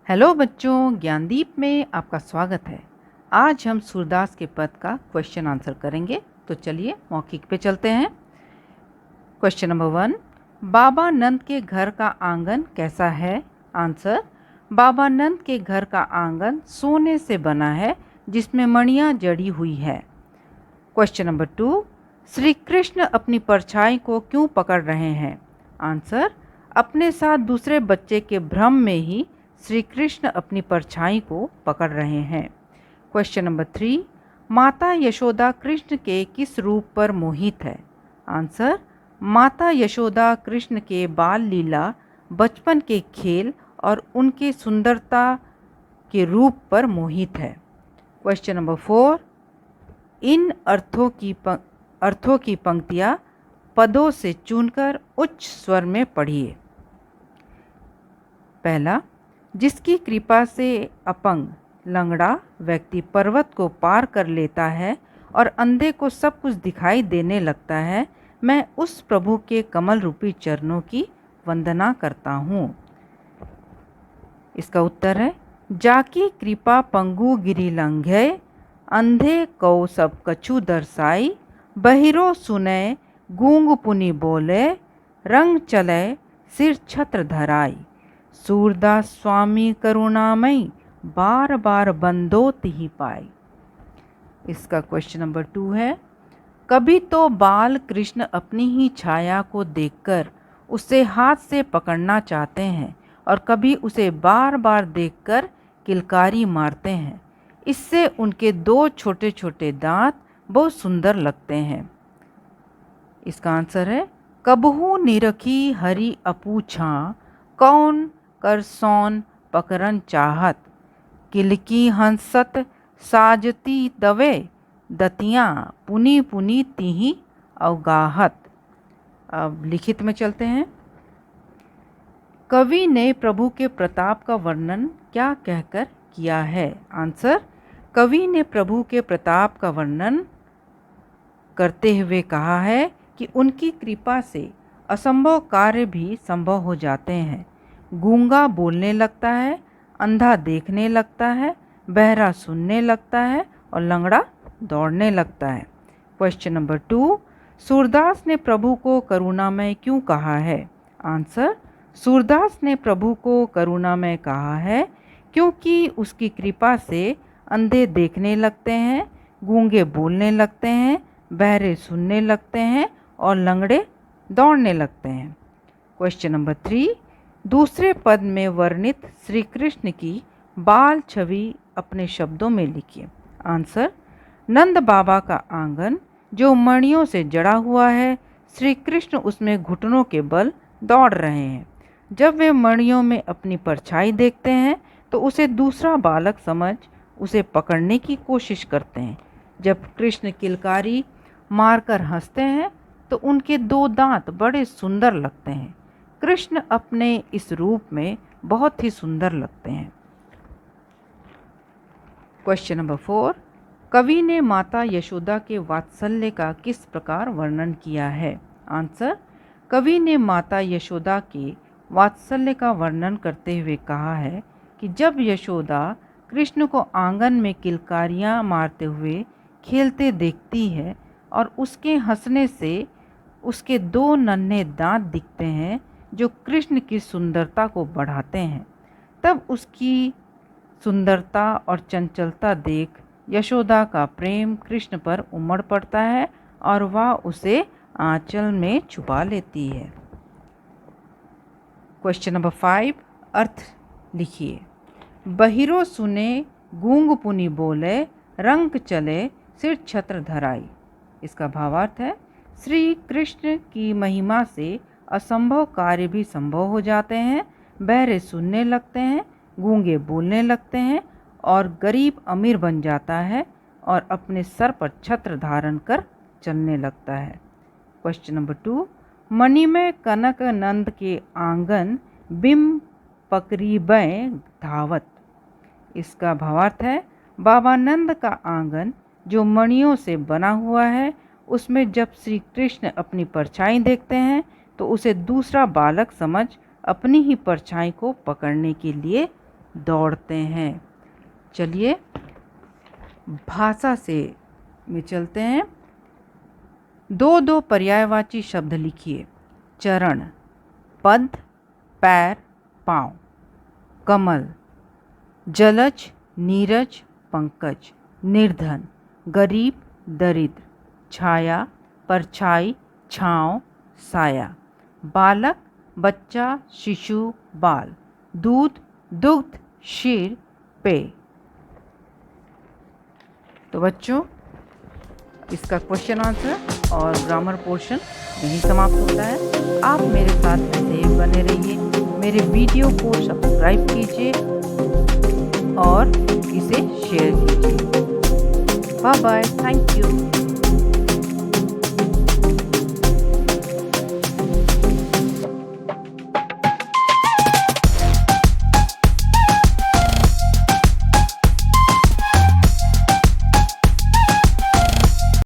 Hello बच्चों, ज्ञानदीप में आपका स्वागत है। आज हम सूरदास के पद का क्वेश्चन आंसर करेंगे। तो चलिए मौखिक पे चलते हैं। क्वेश्चन नंबर 1, बाबा नंद के घर का आंगन कैसा है? आंसर, बाबा नंद के घर का आंगन सोने से बना है जिसमें मणियाँ जड़ी हुई है। क्वेश्चन नंबर 2, श्री कृष्ण अपनी परछाई को क्यों पकड़ रहे हैं? आंसर, अपने साथ दूसरे बच्चे के भ्रम में ही श्री कृष्ण अपनी परछाई को पकड़ रहे हैं। क्वेश्चन नंबर 3, माता यशोदा कृष्ण के किस रूप पर मोहित है? आंसर, माता यशोदा कृष्ण के बाल लीला, बचपन के खेल और उनके सुंदरता के रूप पर मोहित है। क्वेश्चन नंबर 4, इन अर्थों की पंक्तियाँ पदों से चुनकर उच्च स्वर में पढ़िए। पहला, जिसकी कृपा से अपंग लंगड़ा व्यक्ति पर्वत को पार कर लेता है और अंधे को सब कुछ दिखाई देने लगता है, मैं उस प्रभु के कमल रूपी चरणों की वंदना करता हूँ। इसका उत्तर है, जाकी कृपा पंगु गिरी लंघे, अंधे कौ सब कछु दर्शाई, बहिरो सुने गूंग पुनि बोले, रंग चले सिर छत्र धराई, सूरदास स्वामी करुणामयी, बार बार बंदोत ही पाई। इसका क्वेश्चन नंबर 2 है, कभी तो बाल कृष्ण अपनी ही छाया को देखकर उसे हाथ से पकड़ना चाहते हैं और कभी उसे बार बार देखकर किलकारी मारते हैं। इससे उनके 2 छोटे छोटे दांत बहुत सुंदर लगते हैं। इसका आंसर है, कबहू निरखी हरि अपू छां, कौन कर सौन पकड़न चाहत, किलकी हंसत साजती तवे, दतियाँ पुनी पुनी तिही अवगाहत। अब लिखित में चलते हैं। कवि ने प्रभु के प्रताप का वर्णन क्या कहकर किया है? आंसर, कवि ने प्रभु के प्रताप का वर्णन करते हुए कहा है कि उनकी कृपा से असंभव कार्य भी संभव हो जाते हैं। गूंगा बोलने लगता है, अंधा देखने लगता है, बहरा सुनने लगता है और लंगड़ा दौड़ने लगता है। क्वेश्चन नंबर 2, सूरदास ने प्रभु को करुणामय क्यों कहा है? आंसर, सूरदास ने प्रभु को करुणामय कहा है क्योंकि उसकी कृपा से अंधे देखने लगते हैं, गूंगे बोलने लगते हैं, बहरे सुनने लगते हैं और लंगड़े दौड़ने लगते हैं। क्वेश्चन नंबर 3, दूसरे पद में वर्णित श्री कृष्ण की बाल छवि अपने शब्दों में लिखिए। आंसर, नंद बाबा का आंगन जो मणियों से जड़ा हुआ है, श्री कृष्ण उसमें घुटनों के बल दौड़ रहे हैं। जब वे मणियों में अपनी परछाई देखते हैं तो उसे दूसरा बालक समझ उसे पकड़ने की कोशिश करते हैं। जब कृष्ण किलकारी मारकर हंसते हैं तो उनके 2 दांत बड़े सुंदर लगते हैं। कृष्ण अपने इस रूप में बहुत ही सुंदर लगते हैं। क्वेश्चन नंबर 4, कवि ने माता यशोदा के वात्सल्य का किस प्रकार वर्णन किया है? आंसर, कवि ने माता यशोदा के वात्सल्य का वर्णन करते हुए कहा है कि जब यशोदा कृष्ण को आंगन में किलकारियाँ मारते हुए खेलते देखती है और उसके हंसने से उसके 2 नन्हे दांत दिखते हैं जो कृष्ण की सुंदरता को बढ़ाते हैं, तब उसकी सुंदरता और चंचलता देख यशोदा का प्रेम कृष्ण पर उमड़ पड़ता है और वह उसे आंचल में छुपा लेती है। क्वेश्चन नंबर 5, अर्थ लिखिए। बहिरो सुने गूंग पुनि बोले, रंग चले सिर छत्र धराई। इसका भावार्थ है, श्री कृष्ण की महिमा से असंभव कार्य भी संभव हो जाते हैं, बहरे सुनने लगते हैं, गूंगे बोलने लगते हैं और गरीब अमीर बन जाता है और अपने सर पर छत्र धारण कर चलने लगता है। क्वेश्चन नंबर 2, मणिमय कनक नंद के आंगन बिम पकरीबय धावत। इसका भावार्थ है, बाबा नंद का आंगन जो मणियों से बना हुआ है, उसमें जब श्री कृष्ण अपनी परछाई देखते हैं तो उसे दूसरा बालक समझ अपनी ही परछाई को पकड़ने के लिए दौड़ते हैं। चलिए भाषा से में चलते हैं। दो दो पर्यायवाची शब्द लिखिए। चरण, पद, पैर, पाँव। कमल, जलज, नीरज, पंकज। निर्धन, गरीब, दरिद्र। छाया, परछाई, छाँव, साया। बालक, बच्चा, शिशु, बाल। दूध, दुग्ध, क्षीर, पेय। तो बच्चों, इसका क्वेश्चन आंसर और ग्रामर पोर्शन यहीं समाप्त होता है। आप मेरे साथ ऐसे ही बने रहिए, मेरे वीडियो को सब्सक्राइब कीजिए और इसे शेयर कीजिए। Bye bye, thank you.